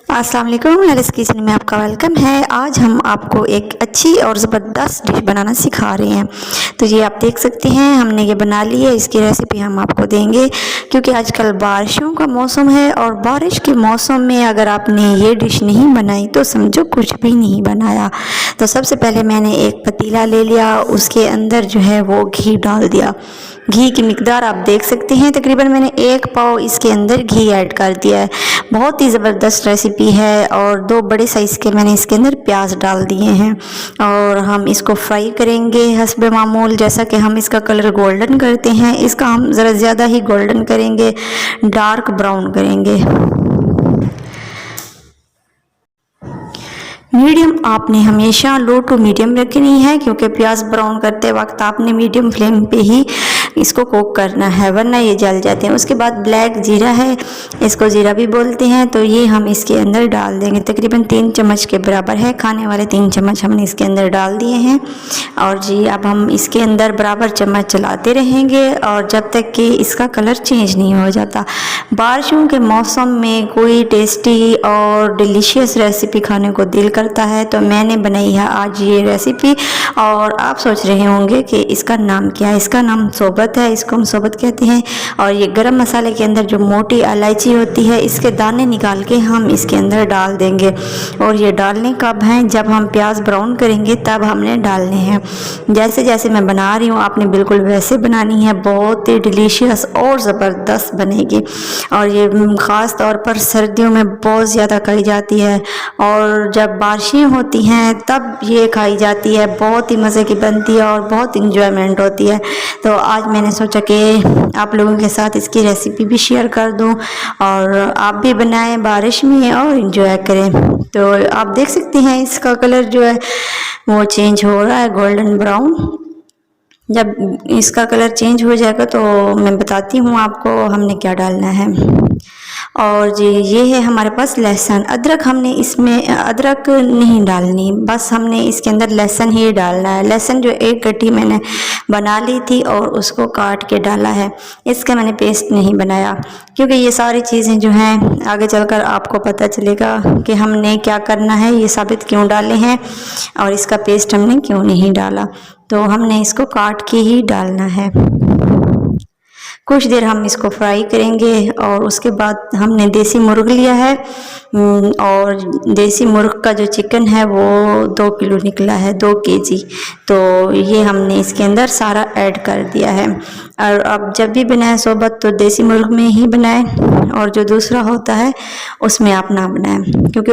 अस्सलाम वालेकुम, ललिस किचन में आपका वेलकम है। आज हम आपको एक अच्छी और ज़बरदस्त डिश बनाना सिखा रहे हैं। तो ये आप देख सकते हैं, हमने ये बना ली है। इसकी रेसिपी हम आपको देंगे क्योंकि आजकल बारिशों का मौसम है और बारिश के मौसम में अगर आपने ये डिश नहीं बनाई तो समझो कुछ भी नहीं बनाया। तो सबसे पहले मैंने एक पतीला ले लिया, उसके अंदर जो है वो घी डाल दिया। घी की मिकदार आप देख सकते हैं, तकरीबन मैंने 1 पाव इसके अंदर घी ऐड कर दिया है। बहुत ही ज़बरदस्त रेसिपी है। और 2 बड़े साइज़ के मैंने इसके अंदर प्याज डाल दिए हैं और हम इसको फ्राई करेंगे हस्ब मामूल। जैसा कि हम इसका कलर गोल्डन करते हैं, इसका हम ज़रा ज़्यादा ही गोल्डन करेंगे, डार्क ब्राउन करेंगे। मीडियम आपने हमेशा लो टू मीडियम रखनी है क्योंकि प्याज ब्राउन करते वक्त आपने मीडियम फ्लेम पे ही इसको कुक करना है, वरना ये जल जाते हैं। उसके बाद ब्लैक जीरा है, इसको जीरा भी बोलते हैं, तो ये हम इसके अंदर डाल देंगे। तकरीबन 3 चम्मच के बराबर है, खाने वाले 3 चम्मच हमने इसके अंदर डाल दिए हैं। और जी अब हम इसके अंदर बराबर चम्मच चलाते रहेंगे और जब तक कि इसका कलर चेंज नहीं हो जाता। बारिशों के मौसम में कोई टेस्टी और डिलीशियस रेसिपी खाने को दिल करता है, तो मैंने बनाई है आज ये रेसिपी। और आप सोच रहे होंगे कि इसका नाम क्या है। इसका नाम सोबत है, इसको हम सोबत कहते हैं। और ये गरम मसाले के अंदर जो मोटी इलायची होती है, इसके दाने निकाल के हम इसके अंदर डाल देंगे। और ये डालने कब हैं, जब हम प्याज ब्राउन करेंगे तब हमने डालने हैं। जैसे जैसे मैं बना रही हूँ आपने बिल्कुल वैसे बनानी है, बहुत ही डिलीशियस और ज़बरदस्त बनेगी। और ये ख़ास तौर पर सर्दियों में बहुत ज़्यादा खाई जाती है और जब बारिशें होती हैं तब ये खाई जाती है। बहुत ही मज़े की बनती है और बहुत इंजॉयमेंट होती है। तो आज मैंने सोचा कि आप लोगों के साथ इसकी रेसिपी भी शेयर कर दूं और आप भी बनाएं बारिश में और इंजॉय करें। तो आप देख सकते हैं इसका कलर जो है वो चेंज हो रहा है, गोल्डन ब्राउन। जब इसका कलर चेंज हो जाएगा तो मैं बताती हूँ आपको हमने क्या डालना है। और जी ये है हमारे पास लहसुन। अदरक हमने इसमें अदरक नहीं डालनी, बस हमने इसके अंदर लहसुन ही डालना है। लहसुन जो 1 गड्डी मैंने बना ली थी और उसको काट के डाला है। इसका मैंने पेस्ट नहीं बनाया क्योंकि ये सारी चीज़ें जो हैं आगे चलकर आपको पता चलेगा कि हमने क्या करना है, ये साबित क्यों डाले हैं और इसका पेस्ट हमने क्यों नहीं डाला। तो हमने इसको काट के ही डालना है। कुछ देर हम इसको फ्राई करेंगे और उसके बाद हमने देसी मुर्ग लिया है और देसी मुर्ग का जो चिकन है वो 2 किलो निकला है, 2 केजी। तो ये हमने इसके अंदर सारा ऐड कर दिया है। और अब जब भी बनाए सोबत तो देसी मुर्ग में ही बनाए और जो दूसरा होता है उसमें आप ना बनाएं क्योंकि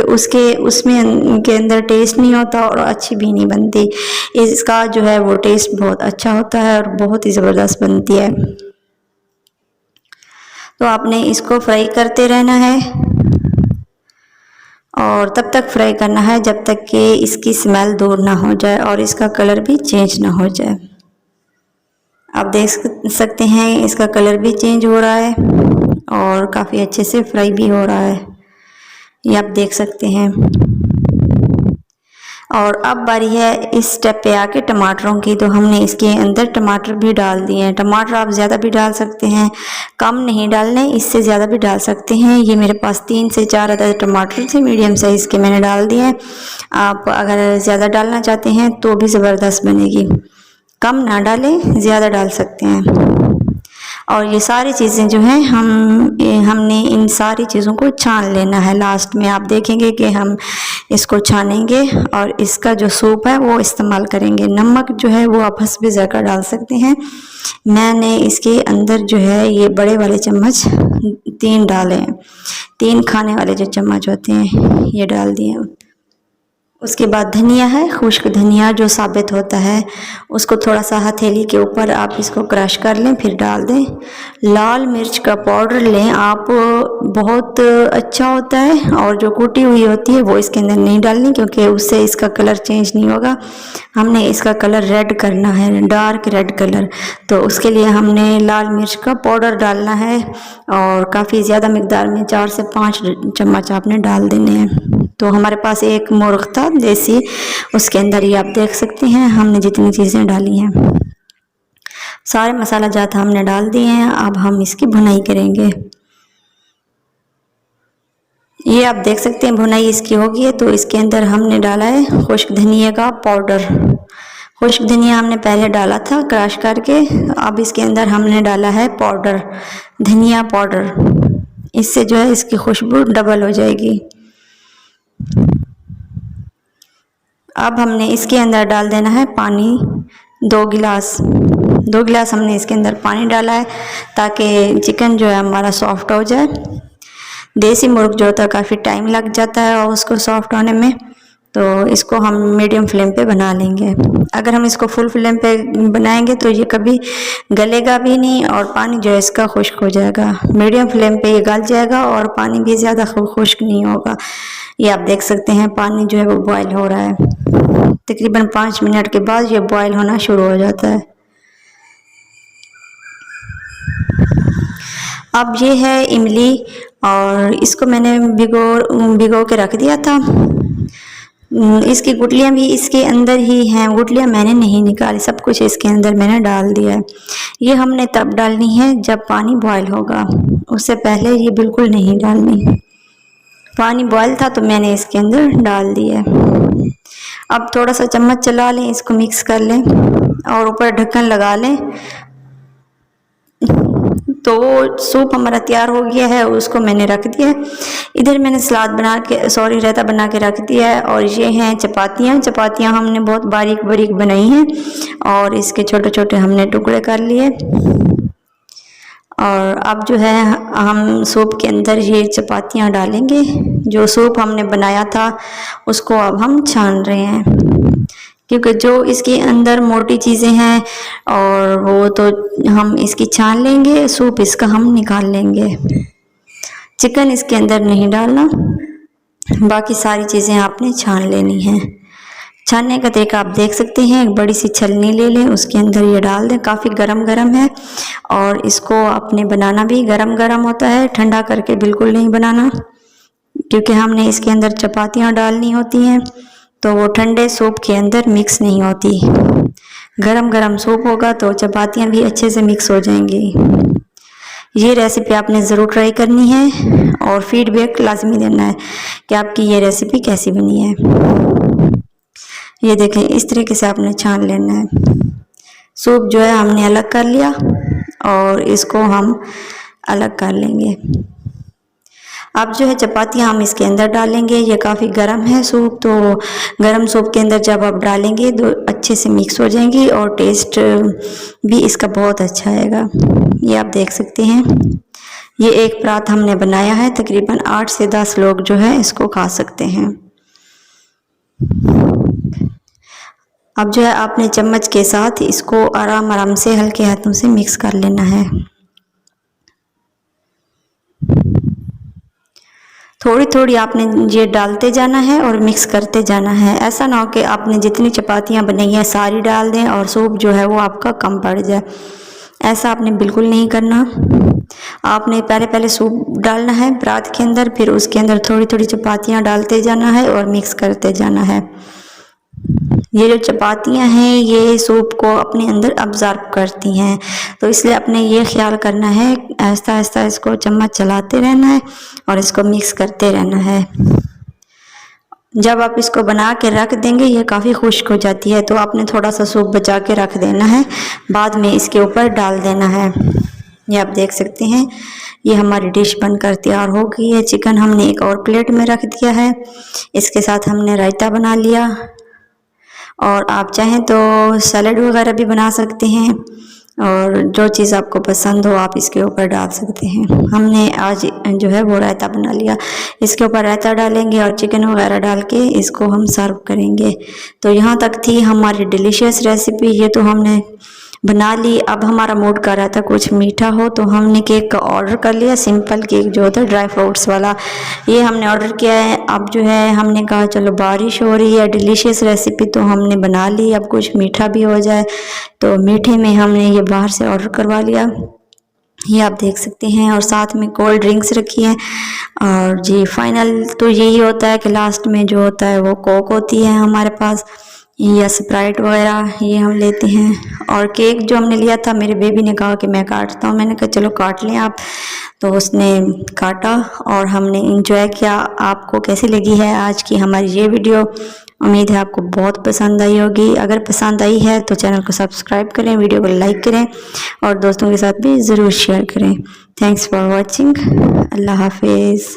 उसमें के अंदर टेस्ट नहीं होता और अच्छी भी नहीं बनती। इसका जो है वो टेस्ट बहुत अच्छा होता है और बहुत ही ज़बरदस्त बनती है। तो आपने इसको फ्राई करते रहना है और तब तक फ्राई करना है जब तक कि इसकी स्मेल दूर ना हो जाए और इसका कलर भी चेंज ना हो जाए। आप देख सकते हैं इसका कलर भी चेंज हो रहा है और काफ़ी अच्छे से फ्राई भी हो रहा है, ये आप देख सकते हैं। और अब बारी है इस स्टेप पे आके टमाटरों की। तो हमने इसके अंदर टमाटर भी डाल दिए हैं। टमाटर आप ज़्यादा भी डाल सकते हैं, कम नहीं डालने, इससे ज़्यादा भी डाल सकते हैं। ये मेरे पास 3 से 4 अदद टमाटर थे, मीडियम साइज़ के मैंने डाल दिए हैं। आप अगर ज़्यादा डालना चाहते हैं तो भी ज़बरदस्त बनेगी, कम ना डालें, ज़्यादा डाल सकते हैं। और ये सारी चीज़ें जो हैं हमने इन सारी चीज़ों को छान लेना है। लास्ट में आप देखेंगे कि हम इसको छानेंगे और इसका जो सूप है वो इस्तेमाल करेंगे। नमक जो है वो आप हस्बे ज़ायक़ा डाल सकते हैं। मैंने इसके अंदर जो है ये बड़े वाले चम्मच 3 डाले हैं, 3 खाने वाले जो चम्मच होते हैं ये डाल दिए। उसके बाद धनिया है, खुश्क धनिया जो साबित होता है, उसको थोड़ा सा हथेली के ऊपर आप इसको क्रश कर लें फिर डाल दें। लाल मिर्च का पाउडर लें आप, बहुत अच्छा होता है। और जो कूटी हुई होती है वो इसके अंदर नहीं डालनी क्योंकि उससे इसका कलर चेंज नहीं होगा। हमने इसका कलर रेड करना है, डार्क रेड कलर। तो उसके लिए हमने लाल मिर्च का पाउडर डालना है और काफ़ी ज़्यादा मिकदार में 4 से 5 चम्मच आपने डाल देने हैं। तो हमारे पास एक मुर्ग था देसी, उसके अंदर ही आप देख सकते हैं हमने जितनी चीज़ें डाली हैं, सारे मसाला जात हमने डाल दिए हैं। अब हम इसकी भुनाई करेंगे। ये आप देख सकते हैं भुनाई इसकी हो गई है। तो इसके अंदर हमने डाला है खुश्क धनिया का पाउडर। खुश्क धनिया हमने पहले डाला था क्रश करके, अब इसके अंदर हमने डाला है पाउडर, धनिया पाउडर। इससे जो है इसकी खुशबू डबल हो जाएगी। अब हमने इसके अंदर डाल देना है पानी, 2 गिलास हमने इसके अंदर पानी डाला है ताकि चिकन जो है हमारा सॉफ्ट हो जाए। देसी मुर्ग जो होता है काफ़ी टाइम लग जाता है और उसको सॉफ्ट होने में, तो इसको हम मीडियम फ्लेम पे बना लेंगे। अगर हम इसको फुल फ्लेम पे बनाएंगे तो ये कभी गलेगा भी नहीं और पानी जो है इसका खुश्क हो जाएगा। मीडियम फ्लेम पे ये गल जाएगा और पानी भी ज़्यादा खुश्क नहीं होगा। ये आप देख सकते हैं पानी जो है वो बॉयल हो रहा है। तकरीबन 5 मिनट के बाद ये बॉयल होना शुरू हो जाता है। अब ये है इमली और इसको मैंने भिगो के रख दिया था। इसकी गुठलियाँ भी इसके अंदर ही हैं, गुठलियाँ मैंने नहीं निकाली, सब कुछ इसके अंदर मैंने डाल दिया है। ये हमने तब डालनी है जब पानी बॉयल होगा, उससे पहले ये बिल्कुल नहीं डालनी। पानी बॉयल था तो मैंने इसके अंदर डाल दिया। अब थोड़ा सा चम्मच चला लें, इसको मिक्स कर लें और ऊपर ढक्कन लगा लें। तो सूप हमारा तैयार हो गया है, उसको मैंने रख दिया है। इधर मैंने रायता बना के रख दिया है। और ये हैं चपातियाँ हमने बहुत बारीक बारीक बनाई हैं और इसके छोटे छोटे हमने टुकड़े कर लिए। और अब जो है हम सूप के अंदर ये चपातियाँ डालेंगे। जो सूप हमने बनाया था उसको अब हम छान रहे हैं, क्योंकि जो इसके अंदर मोटी चीज़ें हैं और वो तो हम इसकी छान लेंगे, सूप इसका हम निकाल लेंगे। चिकन इसके अंदर नहीं डालना, बाकी सारी चीज़ें आपने छान लेनी हैं। छानने का तरीका आप देख सकते हैं, एक बड़ी सी छलनी ले लें, उसके अंदर ये डाल दें। काफ़ी गरम गरम है और इसको आपने बनाना भी गरम गरम होता है, ठंडा करके बिल्कुल नहीं बनाना, क्योंकि हमने इसके अंदर चपातियाँ डालनी होती हैं तो वो ठंडे सूप के अंदर मिक्स नहीं होती। गरम गरम सूप होगा तो चपातियाँ भी अच्छे से मिक्स हो जाएंगी। ये रेसिपी आपने ज़रूर ट्राई करनी है और फीडबैक लाजमी देना है कि आपकी ये रेसिपी कैसी बनी है। ये देखें, इस तरीके से आपने छान लेना है। सूप जो है हमने अलग कर लिया और इसको हम अलग कर लेंगे। अब जो है चपातियाँ हम इसके अंदर डालेंगे। ये काफ़ी गर्म है सूप, तो गर्म सूप के अंदर जब आप डालेंगे तो अच्छे से मिक्स हो जाएंगी और टेस्ट भी इसका बहुत अच्छा आएगा। ये आप देख सकते हैं, ये एक परात हमने बनाया है, तकरीबन 8 से 10 लोग जो है इसको खा सकते हैं। अब जो है आपने चम्मच के साथ इसको आराम से हल्के हाथों से मिक्स कर लेना है। थोड़ी थोड़ी आपने ये डालते जाना है और मिक्स करते जाना है। ऐसा ना हो कि आपने जितनी चपातियाँ बनाई हैं सारी डाल दें और सूप जो है वो आपका कम पड़ जाए। ऐसा आपने बिल्कुल नहीं करना। आपने पहले सूप डालना है परात के अंदर, फिर उसके अंदर थोड़ी थोड़ी चपातियाँ डालते जाना है और मिक्स करते जाना है। ये जो चपातियाँ हैं ये सूप को अपने अंदर अब्ज़ॉर्ब करती हैं, तो इसलिए आपने ये ख्याल करना है, आहिस्ता आहिस्ता इसको चम्मच चलाते रहना है और इसको मिक्स करते रहना है। जब आप इसको बना के रख देंगे ये काफ़ी खुश्क हो जाती है, तो आपने थोड़ा सा सूप बचा के रख देना है, बाद में इसके ऊपर डाल देना है। ये आप देख सकते हैं, ये हमारी डिश बनकर तैयार हो गई है। चिकन हमने एक और प्लेट में रख दिया है, इसके साथ हमने रायता बना लिया और आप चाहें तो सैलड वगैरह भी बना सकते हैं और जो चीज़ आपको पसंद हो आप इसके ऊपर डाल सकते हैं। हमने आज जो है वो रायता बना लिया, इसके ऊपर रायता डालेंगे और चिकन वगैरह डाल के इसको हम सर्व करेंगे। तो यहाँ तक थी हमारी डिलीशियस रेसिपी, ये तो हमने बना ली। अब हमारा मूड कर रहा था कुछ मीठा हो, तो हमने केक का ऑर्डर कर लिया। सिंपल केक जो होता है ड्राई फ्रूट्स वाला, ये हमने ऑर्डर किया है। अब जो है हमने कहा चलो बारिश हो रही है, डिलीशियस रेसिपी तो हमने बना ली, अब कुछ मीठा भी हो जाए, तो मीठे में हमने ये बाहर से ऑर्डर करवा लिया। ये आप देख सकते हैं और साथ में कोल्ड ड्रिंक्स रखी है। और जी फाइनल तो यही होता है कि लास्ट में जो होता है वो कोक होती है हमारे पास। या स्प्राइट वगैरह ये हम लेते हैं। और केक जो हमने लिया था, मेरे बेबी ने कहा कि मैं काटता हूँ, मैंने कहा चलो काट लें आप, तो उसने काटा और हमने इंजॉय किया। आपको कैसी लगी है आज की हमारी ये वीडियो? उम्मीद है आपको बहुत पसंद आई होगी। अगर पसंद आई है तो चैनल को सब्सक्राइब करें, वीडियो को लाइक करें और दोस्तों के साथ भी ज़रूर शेयर करें। Thanks for watching. अल्लाह हाफिज़।